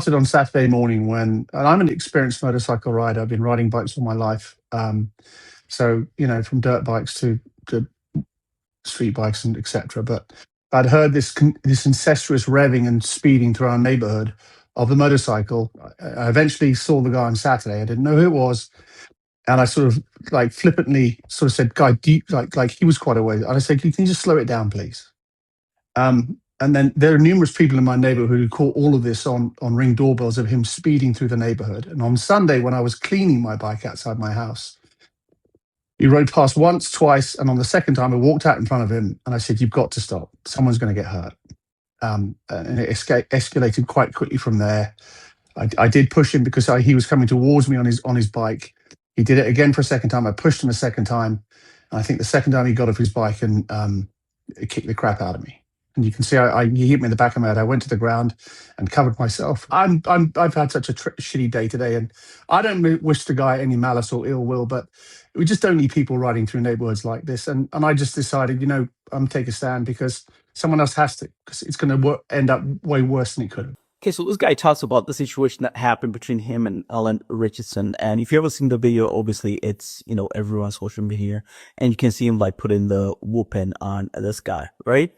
started on Saturday morning and I'm an experienced motorcycle rider. I've been riding bikes all my life. So, from dirt bikes to street bikes and etc. But I'd heard this incestuous revving and speeding through our neighborhood of the motorcycle. I eventually saw the guy on Saturday. I didn't know who it was, and I sort of like flippantly sort of said, "Guy, like he was quite away." And I said, "Can you just slow it down, please?" And then there are numerous people in my neighborhood who caught all of this on Ring doorbells of him speeding through the neighborhood. And on Sunday, when I was cleaning my bike outside my house, he rode past once, twice, and on the second time, I walked out in front of him and I said, "You've got to stop. Someone's going to get hurt." And it escalated quite quickly from there. I did push him because he was coming towards me on his bike. He did it again for a second time. I pushed him a second time. And I think the second time he got off his bike and it kicked the crap out of me. And you can see he hit me in the back of my head. I went to the ground and covered myself. I've had such a shitty day today, and I don't wish the guy any malice or ill will, but we just don't need people riding through neighborhoods like this. And I just decided, I'm take a stand because someone else has to, because it's going to end up way worse than it could have. Okay, so this guy talks about the situation that happened between him and Alan Ritchson. And if you ever seen the video, obviously it's, everyone's social media, and you can see him like putting the whooping on this guy, right?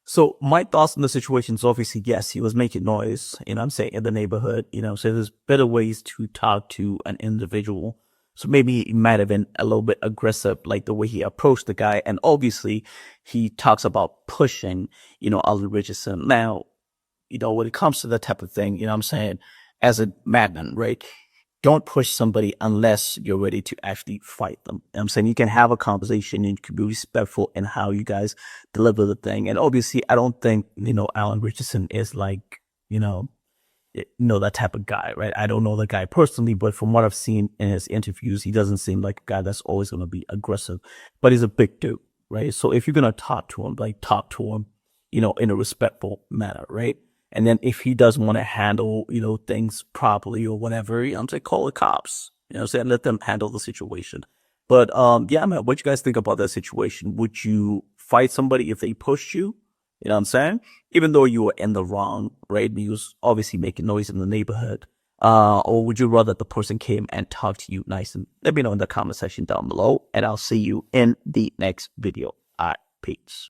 So my thoughts on the situation is obviously, yes, he was making noise, I'm saying, in the neighborhood, so there's better ways to talk to an individual. So maybe he might have been a little bit aggressive, like the way he approached the guy. And obviously he talks about pushing, Alan Ritchson. Now, when it comes to that type of thing, I'm saying, as a madman, right? Don't push somebody unless you're ready to actually fight them. I'm saying you can have a conversation and you can be respectful in how you guys deliver the thing. And obviously, I don't think, Alan Ritchson is like, that type of guy, right? I don't know the guy personally, but from what I've seen in his interviews, he doesn't seem like a guy that's always going to be aggressive, but he's a big dude, right? So if you're going to talk to him, talk to him, in a respectful manner, right? And then if he doesn't want to handle, things properly or whatever, I'm saying call the cops, saying let them handle the situation. But, yeah, man, what you guys think about that situation? Would you fight somebody if they pushed you? You know what I'm saying? Even though you were in the wrong, right? He was obviously making noise in the neighborhood. Or would you rather the person came and talked to you nice? And let me know in the comment section down below, and I'll see you in the next video. All right, peace.